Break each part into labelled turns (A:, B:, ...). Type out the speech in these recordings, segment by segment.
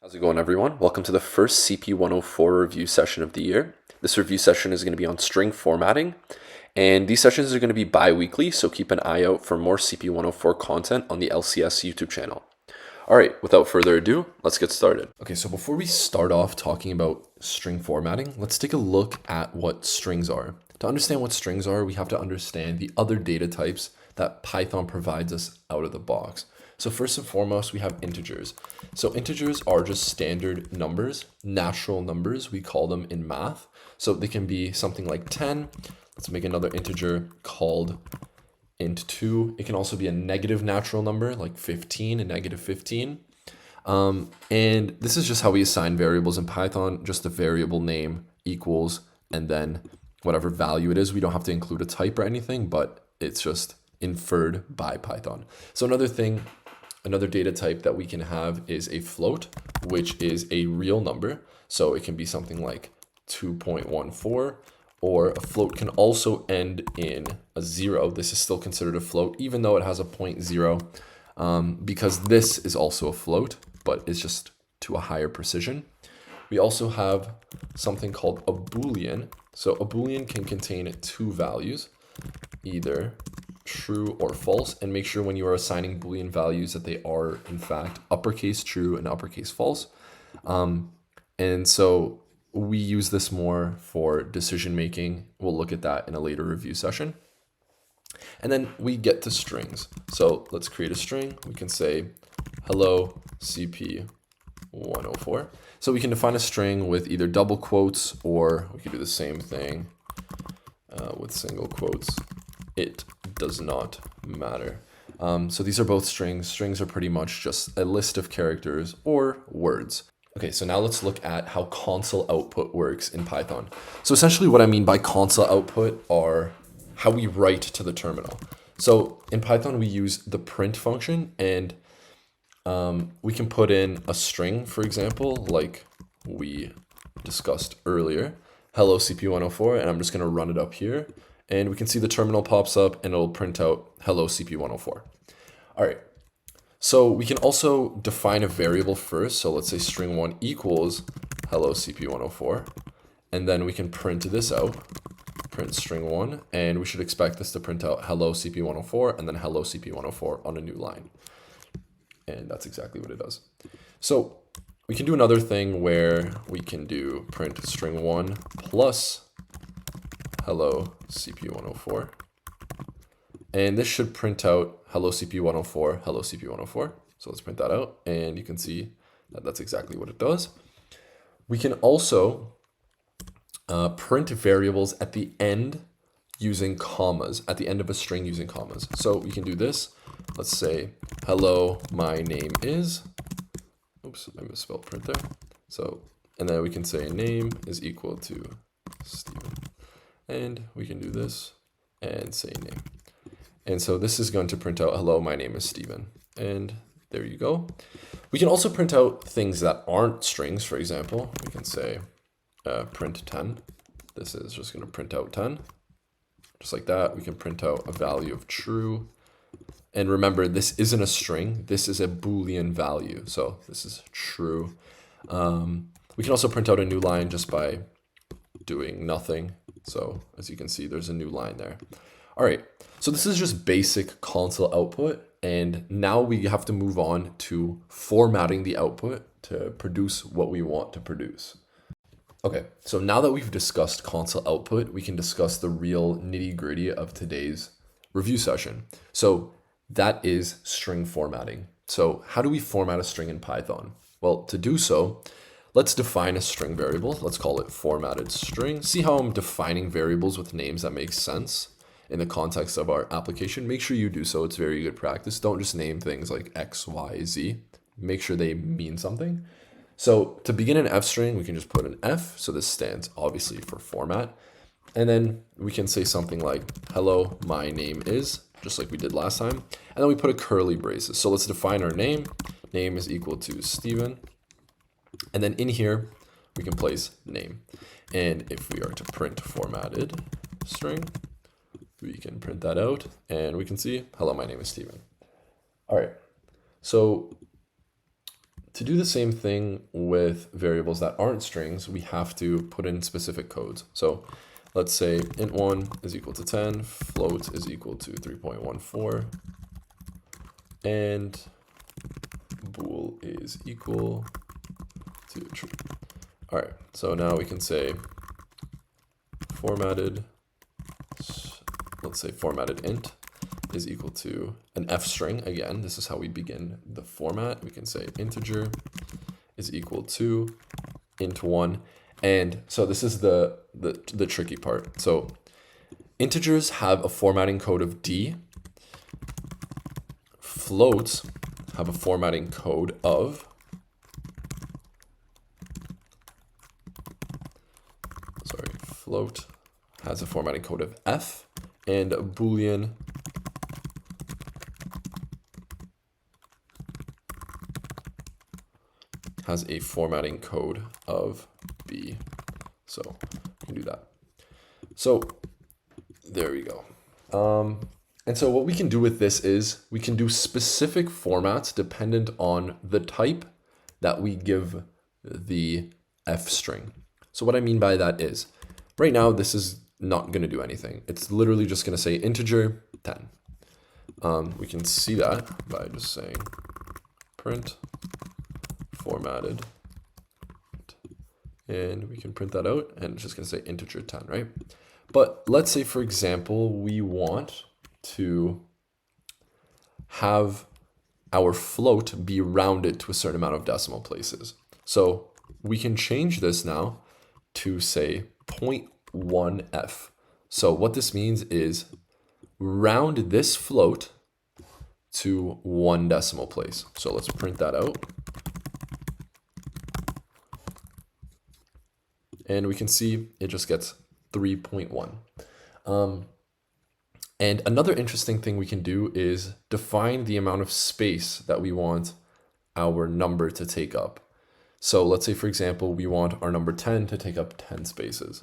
A: How's it going, everyone? Welcome to the first CP104 review session of the year. This review session is going to be on string formatting, and these sessions are going to be bi-weekly, so keep an eye out for more CP104 content on the LCS YouTube channel. All right, without further ado, let's get started. Okay, so before we start off talking about string formatting, let's take a look at what strings are. To understand what strings are, we have to understand the other data types that Python provides us out of the box. So first and foremost, we have integers. So integers are just standard numbers, natural numbers, we call them in math. So they can be something like 10. Let's make another integer called int2. It can also be a negative natural number like 15 and negative 15. And this is just how we assign variables in Python, just the variable name equals, and then whatever value it is. We don't have to include a type or anything, but it's just inferred by Python. So another data type that we can have is a float, which is a real number. So it can be something like 2.14, or a float can also end in a 0. This is still considered a float, even though it has a 0.0, because this is also a float, but it's just to a higher precision. We also have something called a Boolean. So a Boolean can contain two values, either true or false, and make sure when you are assigning Boolean values that they are in fact uppercase true and uppercase false. And so we use this more for decision making. We'll look at that in a later review session. And then we get to strings. So let's create a string. We can say hello CP104. So we can define a string with either double quotes, or we can do the same thing with single quotes. It does not matter. So these are both strings. Strings are pretty much just a list of characters or words. Okay, so now let's look at how console output works in Python. So essentially what I mean by console output are how we write to the terminal. So in Python, we use the print function, and we can put in a string, for example, like we discussed earlier, hello CP104, and I'm just gonna run it up here. And we can see the terminal pops up and it'll print out hello CP104. All right, so we can also define a variable first. So let's say string1 equals hello CP104. And then we can print this out, print string1, and we should expect this to print out hello CP104 and then hello CP104 on a new line. And that's exactly what it does. So we can do another thing where we can do print string1 plus hello CP104, and this should print out hello CP104, hello CP104. So let's print that out, and you can see that that's exactly what it does. We can also print variables at the end using commas, at the end of a string using commas. So we can do this. Let's say hello, my name is, oops, I misspelled print there. So, and then we can say name is equal to Steven. And we can do this and say name. And so this is going to print out, hello, my name is Steven. And there you go. We can also print out things that aren't strings. For example, we can say print 10. This is just going to print out 10. Just like that, we can print out a value of true. And remember, this isn't a string. This is a Boolean value. So this is true. We can also print out a new line just by doing nothing. So as you can see, there's a new line there. All right, so this is just basic console output. And now we have to move on to formatting the output to produce what we want to produce. Okay, so now that we've discussed console output, we can discuss the real nitty-gritty of today's review session. So that is string formatting. So how do we format a string in Python? Well, to do so, let's define a string variable. Let's call it formatted string. See how I'm defining variables with names that make sense in the context of our application? Make sure you do so. It's very good practice. Don't just name things like X, Y, Z. Make sure they mean something. So to begin an F string, we can just put an F. So this stands obviously for format. And then we can say something like, hello, my name is, just like we did last time. And then we put a curly braces. So let's define our name. Name is equal to Steven. And then in here, we can place name. And if we are to print formatted string, we can print that out and we can see, hello, my name is Steven. All right, so To do the same thing with variables that aren't strings, we have to put in specific codes. So let's say int1 is equal to 10, float is equal to 3.14, and bool is equal to true. All right, so now we can say formatted, let's say formatted int is equal to an f string. Again, this is how we begin the format. We can say integer is equal to int1. And so this is the tricky part. So integers have a formatting code of D. Floats have a formatting code of float has a formatting code of F, and Boolean has a formatting code of B. So we can do that. So there we go. And so what we can do with this is we can do specific formats dependent on the type that we give the F string. So what I mean by that is, right now this is not going to do anything. It's literally just going to say integer 10. We can see that by just saying print formatted, and we can print that out, and it's just going to say integer 10, right? But let's say, for example, we want to have our float be rounded to a certain amount of decimal places. So we can change this now to say 0.1f. So what this means is round this float to 1 decimal place. So let's print that out. And we can see it just gets 3.1. And another interesting thing we can do is define the amount of space that we want our number to take up. So let's say, for example, we want our number 10 to take up 10 spaces.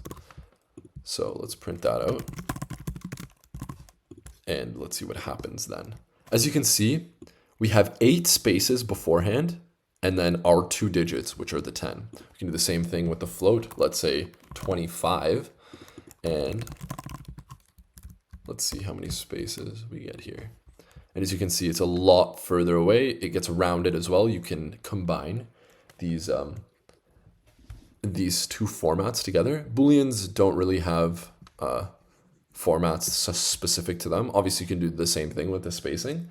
A: So let's print that out. And let's see what happens then. As you can see, we have 8 spaces beforehand, and then our 2 digits, which are the 10. We can do the same thing with the float. Let's say 25, and let's see how many spaces we get here. And as you can see, it's a lot further away. It gets rounded as well. You can combine these two formats together. Booleans don't really have formats specific to them. Obviously, you can do the same thing with the spacing.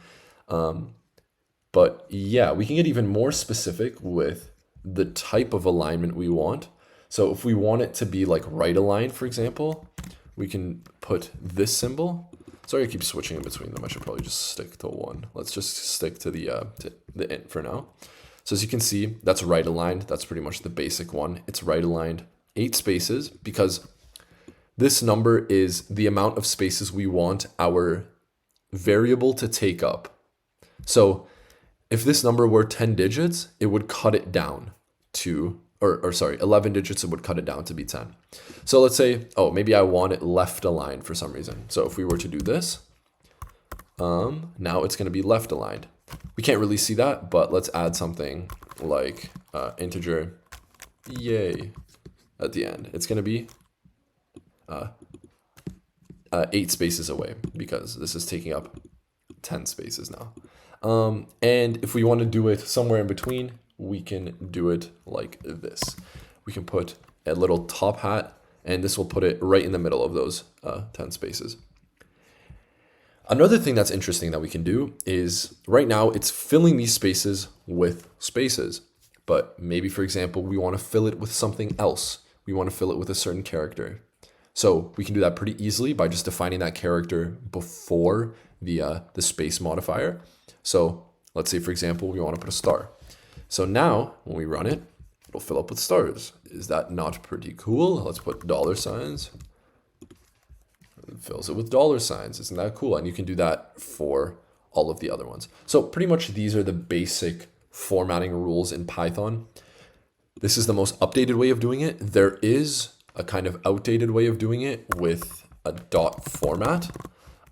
A: But yeah, we can get even more specific with the type of alignment we want. So if we want it to be like right aligned, for example, we can put this symbol. Sorry, I keep switching in between them. I should probably just stick to one. Let's just stick to the int for now. So as you can see, that's right aligned. That's pretty much the basic one. It's right aligned 8 spaces because this number is the amount of spaces we want our variable to take up. So if this number were 10 digits, it would cut it down to, or sorry, 11 digits, it would cut it down to be 10. So let's say, oh, maybe I want it left aligned for some reason. So if we were to do this, now it's going to be left aligned. We can't really see that, but let's add something like integer yay at the end. It's going to be 8 spaces away because this is taking up 10 spaces now. And if we want to do it somewhere in between, we can do it like this. We can put a little top hat, and this will put it right in the middle of those 10 spaces. Another thing that's interesting that we can do is right now it's filling these spaces with spaces, but maybe, for example, we want to fill it with something else. We want to fill it with a certain character. So we can do that pretty easily by just defining that character before the space modifier. So let's say, for example, we want to put a star. So now when we run it, it'll fill up with stars. Is that not pretty cool? Let's put $signs. It fills it with $signs. Isn't that cool? And you can do that for all of the other ones. So pretty much these are the basic formatting rules in Python. This is the most updated way of doing it. There is a kind of outdated way of doing it with a dot format.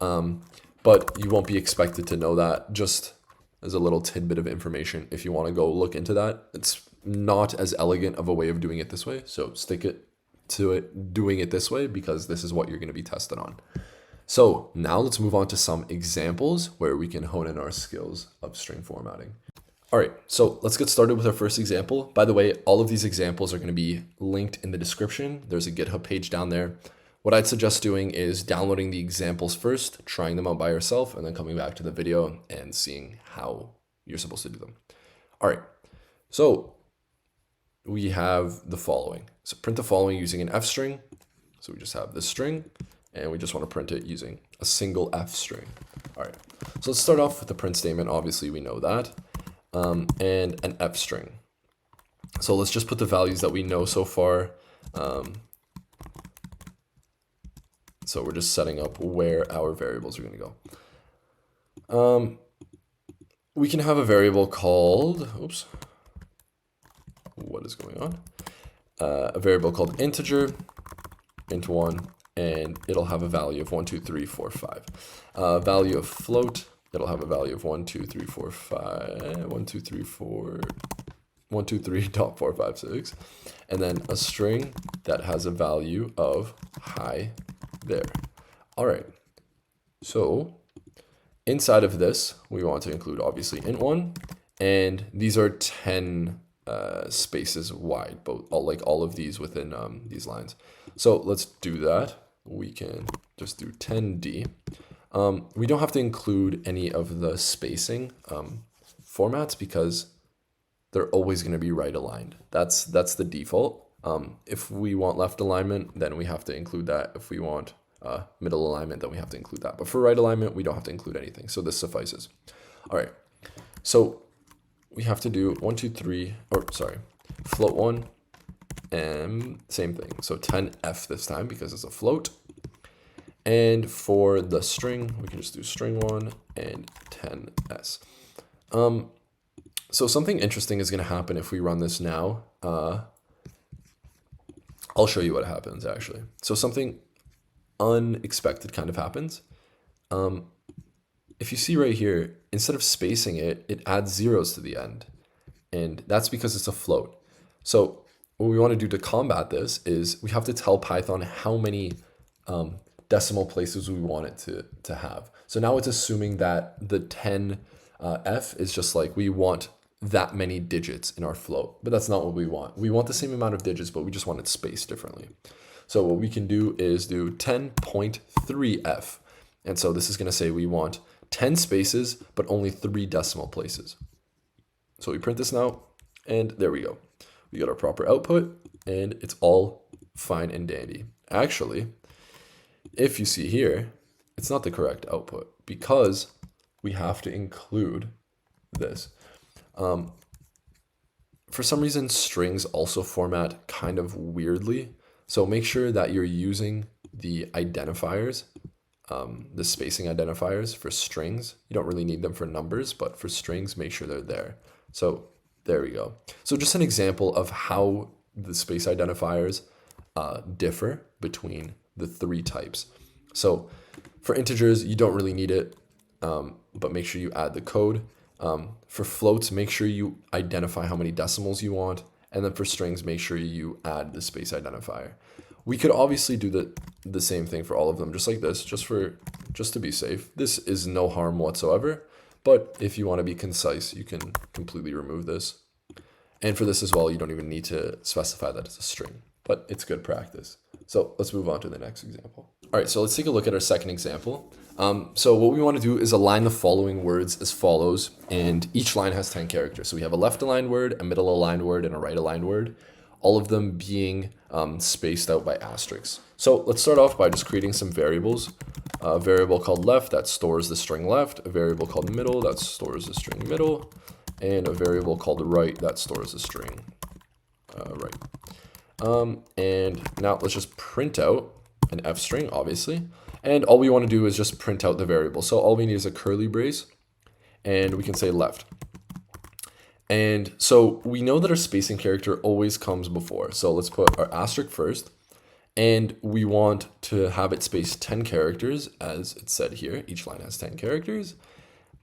A: But you won't be expected to know that. Just as a little tidbit of information if you want to go look into that. It's not as elegant of a way of doing it this way, so stick it to it doing it this way because this is what you're going to be tested on. So now let's move on to some examples where we can hone in our skills of string formatting. All right, so let's get started with our first example. By the way, all of these examples are going to be linked in the description. There's a GitHub page down there. What I'd suggest doing is downloading the examples first, trying them out by yourself, and then coming back to the video and seeing how you're supposed to do them. All right, so we have the following. So print the following using an F string. So we just have this string, and we just want to print it using a single F string. All right, so let's start off with the print statement. Obviously, we know that. And an F string. So let's just put the values that we know so far. So we're just setting up where our variables are going to go. We can have a variable called, oops, what is going on? A variable called integer, int1, and it'll have a value of 1, 2, 3, 4, 5. Value of float, it'll have a value of 1, 2, 3, 4, 5, 1, 2, 3, 4, 1, 2, 3, dot 4, 5, 6. And then a string that has a value of hi there. All right. So inside of this, we want to include obviously int1, and these are 10 spaces wide, all of these within these lines. So let's do that. We can just do 10d. We don't have to include any of the spacing formats because they're always going to be right aligned. That's the default. If we want left alignment, then we have to include that. If we want middle alignment, then we have to include that. But for right alignment, we don't have to include anything. So this suffices. All right. So we have to do 1, 2, 3, or sorry, float 1, and same thing. So 10f this time because it's a float. And for the string, we can just do string 1 and 10s. So something interesting is going to happen if we run this now. I'll show you what happens actually. So something unexpected kind of happens. If you see right here, instead of spacing it, it adds zeros to the end. And that's because it's a float. So what we want to do to combat this is we have to tell Python how many decimal places we want it to have. So now it's assuming that the 10f is just like we want that many digits in our float, but that's not what we want. We want the same amount of digits, but we just want it spaced differently. So what we can do is do 10.3f. And so this is going to say we want 10 spaces, but only 3 decimal places. So we print this now, and there we go. We got our proper output, and it's all fine and dandy. Actually, if you see here, it's not the correct output because we have to include this. For some reason, strings also format kind of weirdly. So make sure that you're using the identifiers, the spacing identifiers for strings. You don't really need them for numbers, but for strings, make sure they're there. So there we go. So just an example of how the space identifiers differ between the 3 types. So for integers, you don't really need it, but make sure you add the code. For floats, make sure you identify how many decimals you want. And then for strings, make sure you add the space identifier. We could obviously do the same thing for all of them, just like this, just to be safe. This is no harm whatsoever, but if you want to be concise, you can completely remove this. And for this as well, you don't even need to specify that it's a string, but it's good practice. So let's move on to the next example. All right, so let's take a look at our second example. So what we want to do is align the following words as follows, and each line has 10 characters. So we have a left aligned word, a middle aligned word, and a right aligned word, all of them being spaced out by asterisks. So let's start off by just creating some variables. A variable called left that stores the string left, a variable called middle that stores the string middle, and a variable called right that stores the string right. And now let's just print out an F string, obviously. And all we want to do is just print out the variable. So all we need is a curly brace, and we can say left. And so we know that our spacing character always comes before. So let's put our asterisk first, and we want to have it spaced 10 characters, as it said here. Each line has 10 characters.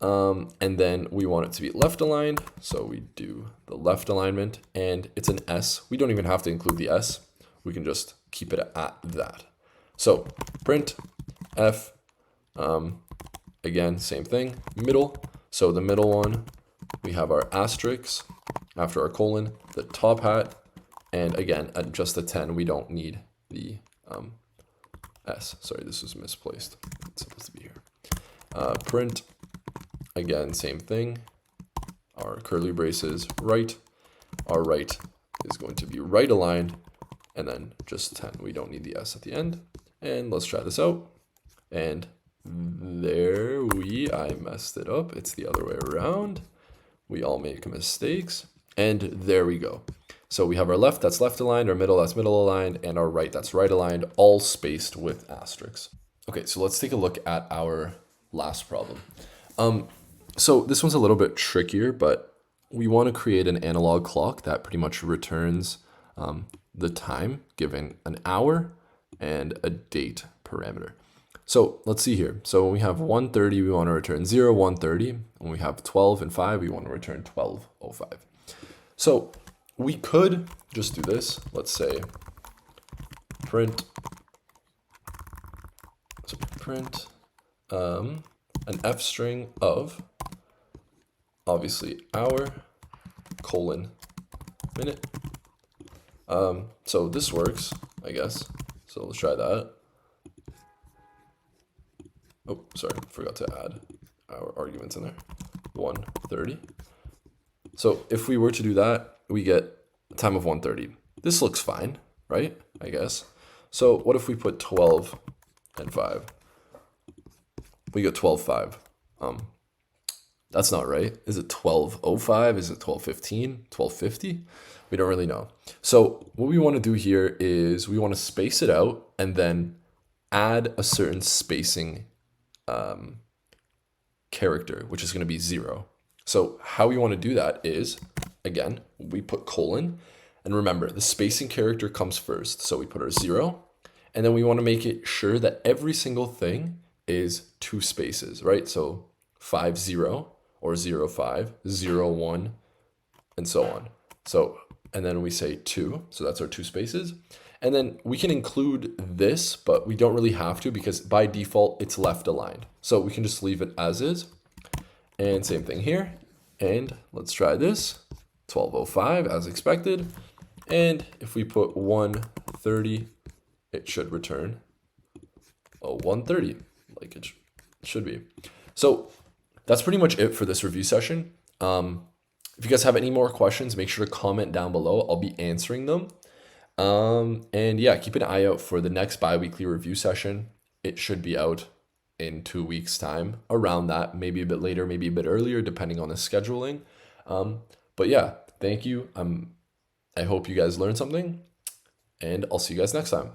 A: And then we want it to be left aligned. So we do the left alignment and it's an S. We don't even have to include the S. We can just keep it at that. So print F, again, same thing, middle. So the middle one, we have our asterisk after our colon, the top hat, and again, at just the 10, we don't need the S. Sorry, this was misplaced. It's supposed to be here. Print, again, same thing. Our curly braces, right. Our right is going to be right aligned, and then just 10. We don't need the S at the end. And let's try this out. And there I messed it up. It's the other way around. We all make mistakes. And there we go. So we have our left that's left aligned, our middle that's middle aligned, and our right that's right aligned, all spaced with asterisks. Okay, so let's take a look at our last problem. So this one's a little bit trickier, but we want to create an analog clock that pretty much returns the time given an hour and a date parameter. So let's see here. So when we have 1:30, we want to return 0, 1:30. When we have 12 and 5, we want to return 12:05. So we could just do this. Let's say print an F string of obviously hour colon minute. So this works, I guess. So let's try that. Oh, sorry, forgot to add our arguments in there. 1:30. So if we were to do that, we get a time of 1:30. This looks fine, right? I guess. So what if we put 12 and 5? We get 12:05. That's not right. Is it 12:05? Is it 12:15? 12:50? We don't really know. So what we want to do here is we want to space it out and then add a certain spacing character, which is going to be 0. So how we want to do that is, again, we put colon, and remember the spacing character comes first. So we put our 0, and then we want to make it sure that every single thing is 2 spaces, right? So 50 or 05, 01, and so on. So, and then we say 2, so that's our 2 spaces. And then we can include this, but we don't really have to because by default it's left aligned. So we can just leave it as is. And same thing here. And let's try this. 12:05 as expected. And if we put 1:30, it should return 1:30 like it should be. So that's pretty much it for this review session. If you guys have any more questions, make sure to comment down below. I'll be answering them. And yeah, keep an eye out for the next bi-weekly review session. It should be out in 2 weeks' time, around that, maybe a bit later, maybe a bit earlier, depending on the scheduling. But yeah, thank you. I hope you guys learned something, and I'll see you guys next time.